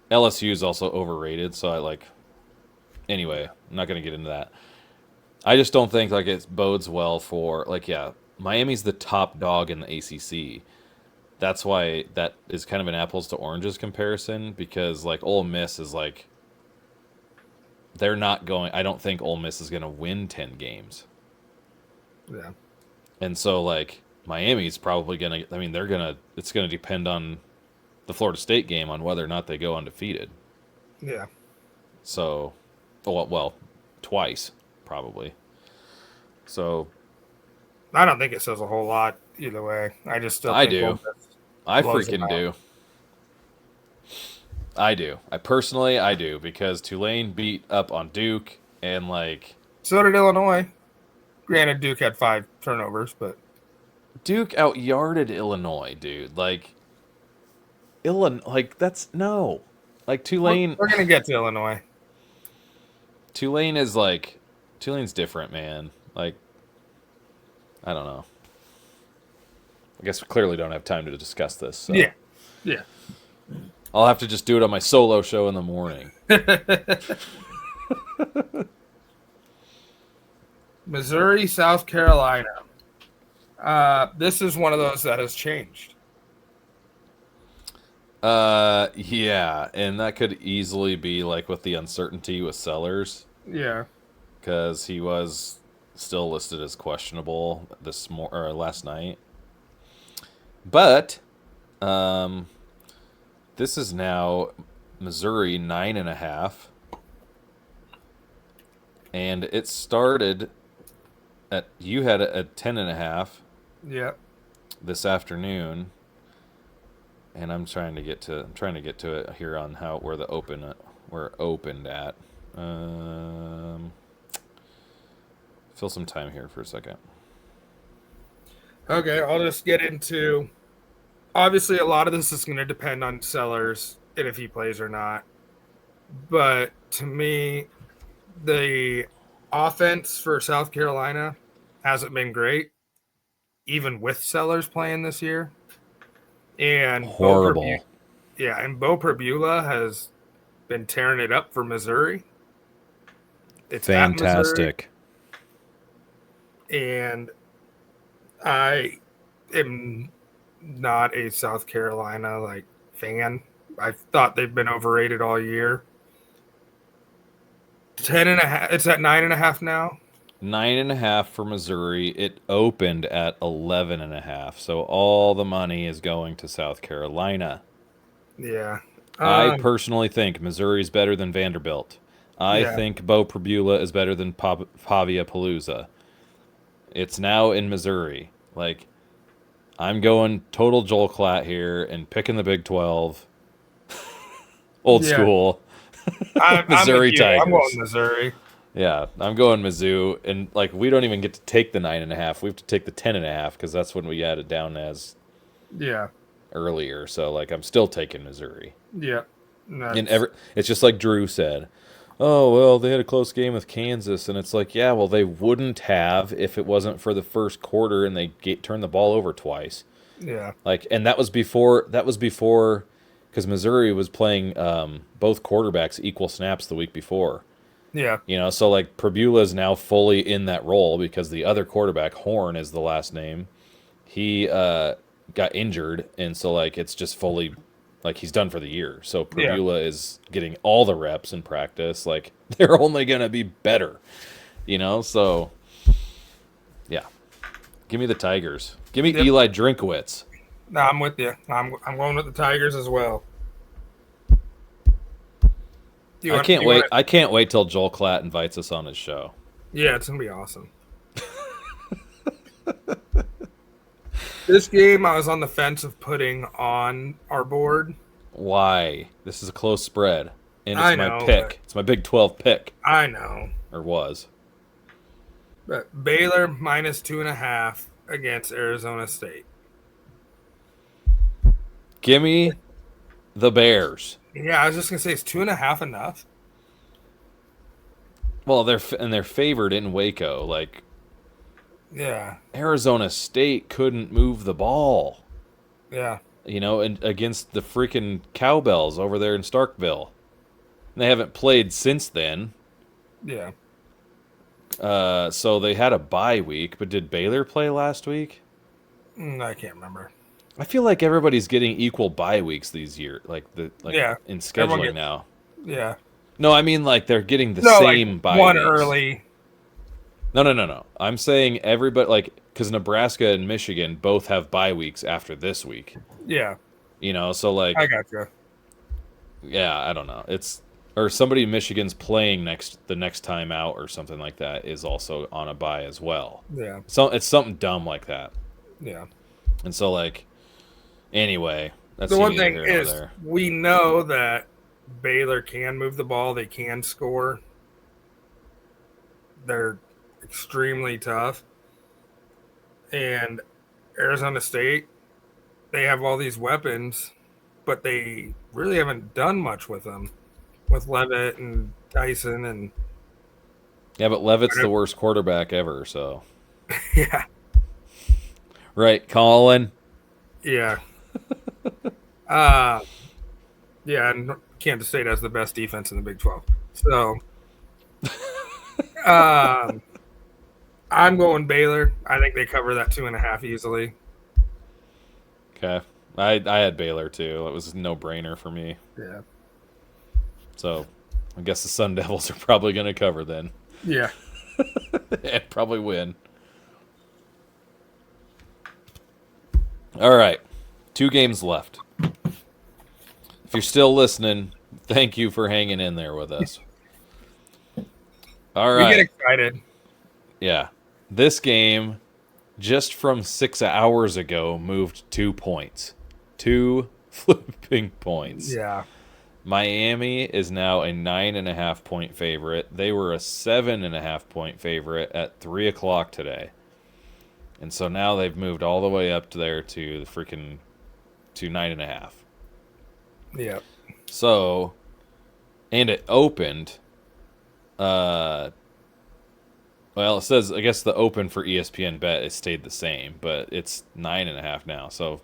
LSU is also overrated. So I like. Anyway, I'm not going to get into that. I just don't think like it bodes well for like yeah, Miami's the top dog in the ACC. That's why that is kind of an apples to oranges comparison because like Ole Miss is like they're not going. I don't think Ole Miss is going to win 10 games, yeah, and so like Miami's probably going to. I mean, they're gonna. It's going to depend on the Florida State game on whether or not they go undefeated. yeah. So, well, twice probably. So I don't think it says a whole lot either way. I just still I think Ole do. Miss I blows them freaking out. do. I do. I do because Tulane beat up on Duke and like So did Illinois. Granted, Duke had 5 turnovers, but Duke outyarded Illinois, dude. Like Illinois, like that's no. Like we're gonna get to Illinois. Tulane is like Tulane's different, man. Like I don't know. I guess we clearly don't have time to discuss this, so Yeah, yeah. I'll have to just do it on my solo show in the morning. Missouri, South Carolina. This is one of those that has changed. Yeah, and that could easily be like with the uncertainty with Sellers Yeah. because he was still listed as questionable or last night. But um, this is now Missouri 9.5, and it started at you had it at 10.5 Yeah. this afternoon, and I'm trying to get to it here on how where it opened at. Fill some time here for a second. Okay, I'll just get into. Obviously, a lot of this is going to depend on Sellers and if he plays or not. But to me, the offense for South Carolina hasn't been great, even with Sellers playing this year. And Horrible. Bo Perbula has been tearing it up for Missouri. It's at Missouri, Fantastic. and I am not a South Carolina like fan. I thought they've been overrated all year. 10.5. It's at 9.5 now. 9.5 for Missouri. It opened at 11.5. So all the money is going to South Carolina. Yeah. I Um. personally think Missouri is better than Vanderbilt. I Yeah. think Bo Perbula is better than Pavia Palooza. It's now in Missouri. Like, I'm going total Joel Klatt here and picking the Big 12. Old Yeah. school. I'm with Missouri you. I'm going Tigers. Missouri. Yeah, I'm going Mizzou, and like we don't even get to take the 9.5. We have to take the 10.5 because that's when we had it down as Yeah. earlier. So like I'm still taking Missouri. Yeah. And That's it's just like Drew said. Oh well, they had a close game with Kansas, and it's like yeah, well they wouldn't have if it wasn't for the first quarter and they turned the ball over twice. yeah. Like, and that was before because Missouri was playing both quarterbacks equal snaps the week before. Yeah. So like Prbula is now fully in that role because the other quarterback, Horn is the last name. He got injured, and so like it's just fully like he's done for the year. So Yeah. Prbula is getting all the reps in practice. Like they're only gonna be better, So yeah, give me the Tigers. Give me Yep. Eli Drinkowitz. No, I'm with you. I'm going with the Tigers as well. Do you I want? can't Do you want wait. it? I can't wait till Joel Klatt invites us on his show. Yeah, it's gonna be awesome. This game, I was on the fence of putting on our board. Why? This is a close spread, and it's I my know, but pick. It's my Big 12 pick, I know. or was. But Baylor minus 2.5 against Arizona State. Give me the Bears. Yeah, I was just gonna say, is 2.5 enough? Well, they're favored in Waco. Like Yeah, Arizona State couldn't move the ball, yeah, and against the freaking Cowbells over there in Starkville. And they haven't played since then. yeah. So they had a bye week, but did Baylor play last week? I can't remember. I feel like everybody's getting equal bye weeks these years, Yeah, in everyone scheduling gets. now. Yeah, No, I mean like they're getting the no, like same bye one weeks. early. No. I'm saying everybody because Nebraska and Michigan both have bye weeks after this week. Yeah, So like I gotcha. yeah, I don't know. Or somebody in Michigan's playing the next time out or something like that is also on a bye as well. Yeah, So it's something dumb like that. yeah. And so like anyway, that's The one neither thing here nor is, there. we know that Baylor can move the ball. They can score. They're extremely tough. And Arizona State, they have all these weapons, but they really haven't done much with them. With Levitt and Tyson and Yeah, but Levitt's the worst quarterback ever, so. yeah, Right, Colin. yeah, uh, yeah. And Kansas State has the best defense in the Big 12. So, um, I'm going Baylor. I think they cover that 2.5 easily. Okay. I had Baylor too. It was a no-brainer for me. Yeah, So, I guess the Sun Devils are probably going to cover then. yeah. And probably win. All right. 2 games left. If you're still listening, thank you for hanging in there with us. All right. We get excited. Yeah. This game, just from 6 hours ago, moved 2 points. 2 flipping points. Yeah, Miami is now a 9.5 point favorite. They were a 7.5 point favorite at 3 o'clock today. And so now they've moved all the way up to there to the freaking to 9.5. yeah. So, and it opened. Well, it says I guess the open for ESPN Bet it stayed the same, but it's 9.5 now. So,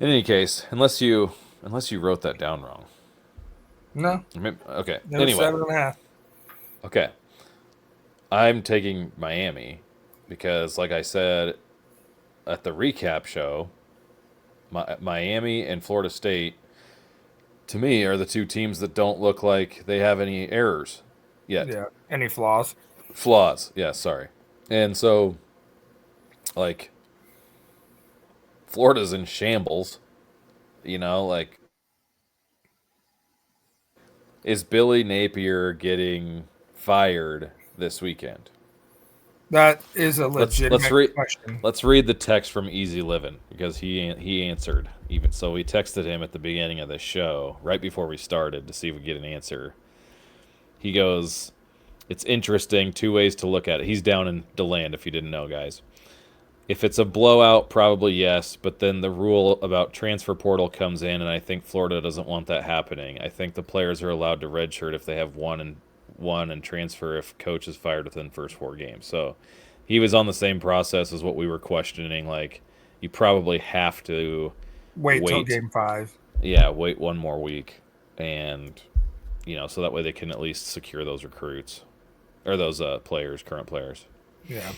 in any case, unless you wrote that down wrong. No, Okay. it was Anyway, 7.5. okay. I'm taking Miami because, like I said at the recap show, Miami and Florida State, to me, are the 2 teams that don't look like they have any errors yet. Yeah. Any flaws? Flaws. Yeah, sorry. And so, like, Florida's in shambles. Like, is Billy Napier getting fired this weekend? That is a legitimate question. Let's read the text from Easy Living because he answered. Even so, we texted him at the beginning of the show right before we started to see if we get an answer. He goes, "It's interesting. 2 ways to look at it." He's down in DeLand, if you didn't know, guys. If it's a blowout, probably yes, but then the rule about transfer portal comes in, and I think Florida doesn't want that happening. I think the players are allowed to redshirt if they have one and transfer if coach is fired within the first 4 games. So he was on the same process as what we were questioning. Like, you probably have to Wait till game 5. Yeah, wait 1 more week. And so that way they can at least secure those recruits or those current players. Yeah.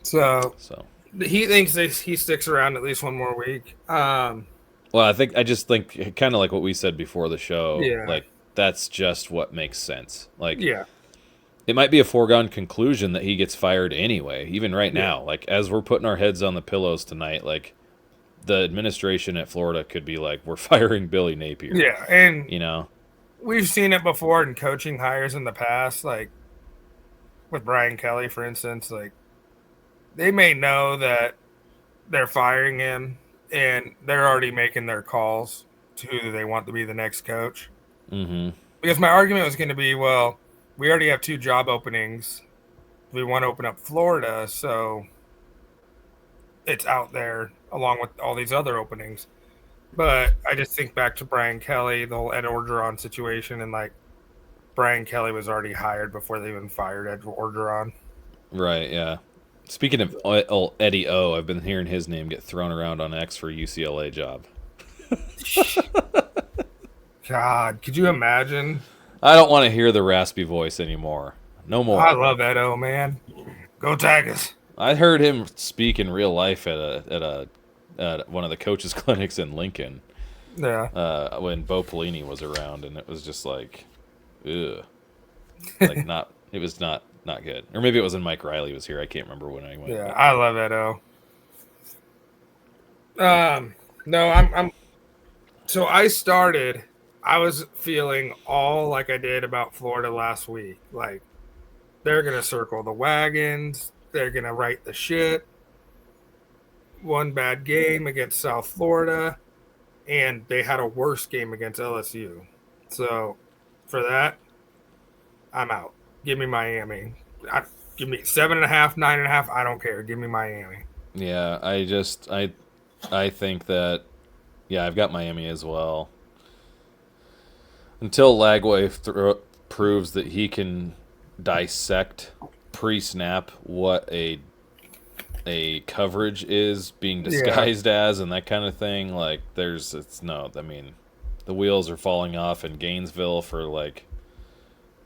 So he thinks he sticks around at least one more week. Well, I just think kind of like what we said before the show. Yeah. Like that's just what makes sense. Like, yeah, it might be a foregone conclusion that he gets fired anyway. Even right now, like as we're putting our heads on the pillows tonight, like the administration at Florida could be like, we're firing Billy Napier. Yeah, and we've seen it before in coaching hires in the past, like with Brian Kelly, for instance. Like they may know that they're firing him, and they're already making their calls to who they want to be the next coach. Mm-hmm. Because my argument was going to be, well, we already have 2 job openings. We want to open up Florida, so it's out there along with all these other openings. But I just think back to Brian Kelly, the whole Ed Orgeron situation, and like Brian Kelly was already hired before they even fired Ed Orgeron. Right, yeah. Speaking of Eddie O, I've been hearing his name get thrown around on X for UCLA job. God, could you imagine? I don't want to hear the raspy voice anymore. No more. I love Ed O, man. Go Tigers. I heard him speak in real life at one of the coaches' clinics in Lincoln. Yeah. When Bo Pelini was around, and it was just like, ugh. Like it was not good. Or maybe it was when Mike Riley was here. I can't remember when I went. Yeah, I love Ed O. No, I'm. So I was feeling all like I did about Florida last week. Like they're gonna circle the wagons. They're gonna right the ship. One bad game against South Florida, and they had a worse game against LSU. So for that, I'm out. Give me Miami. Give me 7.5, 9.5. I don't care. Give me Miami. Yeah, I think that, yeah, I've got Miami as well. Until Lagway proves that he can dissect pre-snap what a coverage is being disguised as and that kind of thing, like I mean, the wheels are falling off in Gainesville for like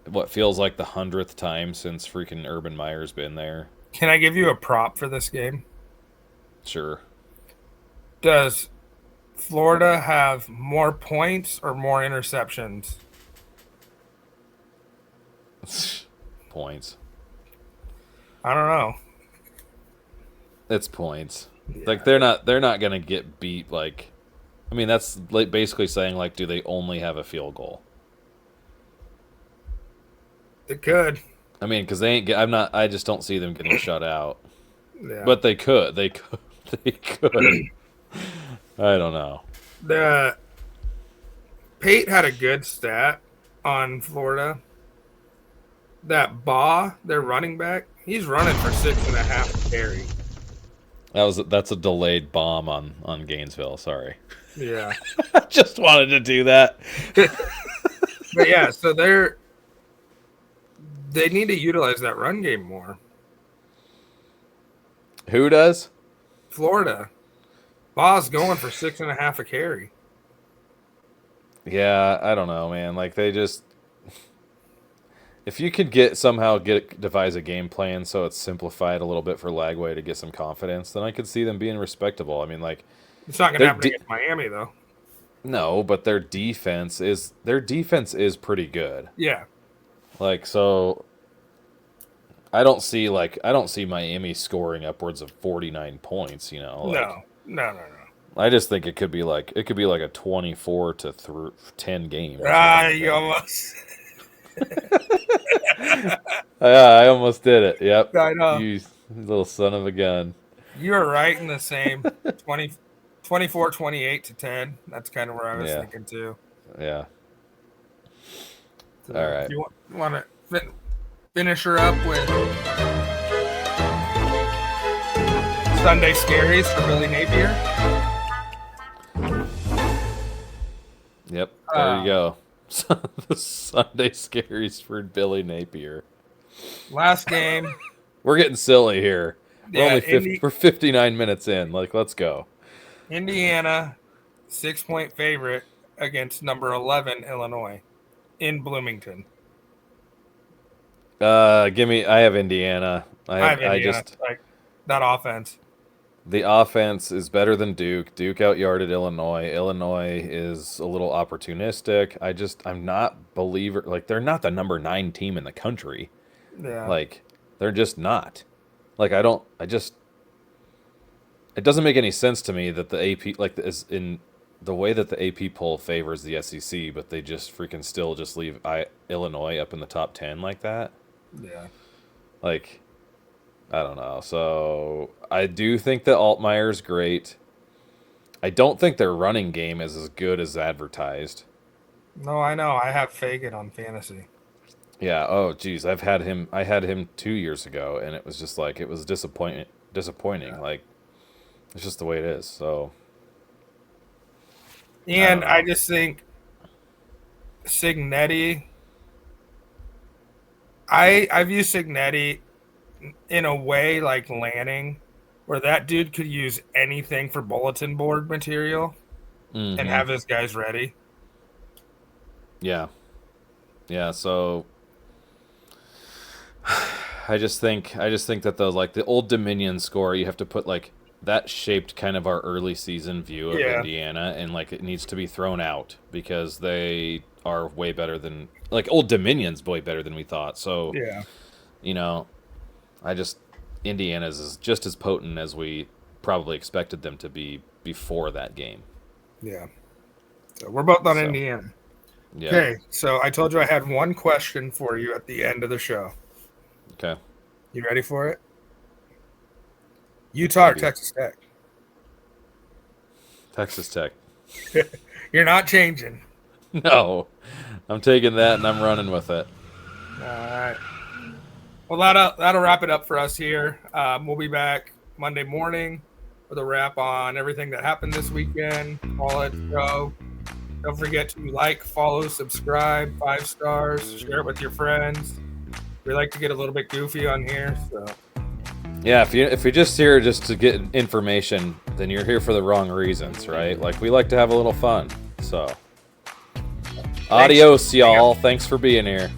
what feels like the 100th time since freaking Urban Meyer's been there. Can I give you a prop for this game? Sure. Does Florida have more points or more interceptions? Points. I don't know. It's points. Yeah. Like they're not gonna get beat. Like, I mean, that's like basically saying like, do they only have a field goal? They could. I mean, because they ain't. I just don't see them getting shut out. Yeah. But they could. They could. I don't know. Pate had a good stat on Florida. That Baugh, their running back, he's running for 6.5 carry. That's a delayed bomb on Gainesville. Sorry. Yeah. I just wanted to do that. But yeah, so they need to utilize that run game more. Who does? Florida. Baugh's going for 6.5 a carry. Yeah, I don't know, man. Like they just, if you could devise a game plan so it's simplified a little bit for Lagway to get some confidence, then I could see them being respectable. I mean, like, it's not going to happen against Miami though. No, but their defense is pretty good. Yeah. Like, so I don't see Miami scoring upwards of 49 points, No. I just think it could be like a 24-10 game. You almost. I almost did it. Yep. I know. You little son of a gun. You were right in the same 24-28 to 10. That's kind of where I was thinking too. Yeah. So all right. You want to finish her up with Sunday Scaries for Billy Napier? Yep. There you go. The Sunday Scaries for Billy Napier. Last game. We're getting silly here. Yeah, we're 59 minutes in. Like, let's go. Indiana, 6-point favorite against number 11 Illinois in Bloomington? Give me. I have Indiana. I have I Indiana. just Like that offense. the offense is better than Duke. Duke outyarded Illinois. Illinois is a little opportunistic. I'm not believer. Like they're not the number 9 team in the country. Yeah. Like they're just not. Like I don't. I just. It doesn't make any sense to me that the AP like is in the way that the AP poll favors the SEC, but they just freaking still just leave Illinois up in the top 10 like that. Yeah. Like, I don't know. So I do think that Altmaier's great. I don't think their running game is as good as advertised. No, I know. I have Fagan on fantasy. Yeah. Oh, geez. I had him 2 years ago, and it was just like it was disappointing. Yeah. Like it's just the way it is. So. And I know. just think Signetti. I view Signetti in a way like Lanning, where that dude could use anything for bulletin board material and Mm-hmm. have his guys ready. Yeah. Yeah. So I just think that the Old Dominion score, you have to put like that shaped kind of our early season view of Yeah. Indiana, and like it needs to be thrown out because they are way better than like Old Dominion's way better than we thought. So Yeah. you know, I just Indiana's is just as potent as we probably expected them to be before that game. Yeah. So we're both on So Indiana. yeah. Okay. So I told you I had one question for you at the end of the show. Okay. You ready for it? Utah or Maybe. Texas Tech? Texas Tech. You're not changing. No, I'm taking that and I'm running with it. All right. Well, that'll wrap it up for us here. We'll be back Monday morning with a wrap on everything that happened this weekend. All it go. Don't forget to like, follow, subscribe, 5 stars, share it with your friends. We like to get a little bit goofy on here, so Yeah, if you're just here just to get information, then you're here for the wrong reasons, right? Like we like to have a little fun. So, adios, y'all. Thanks for being here.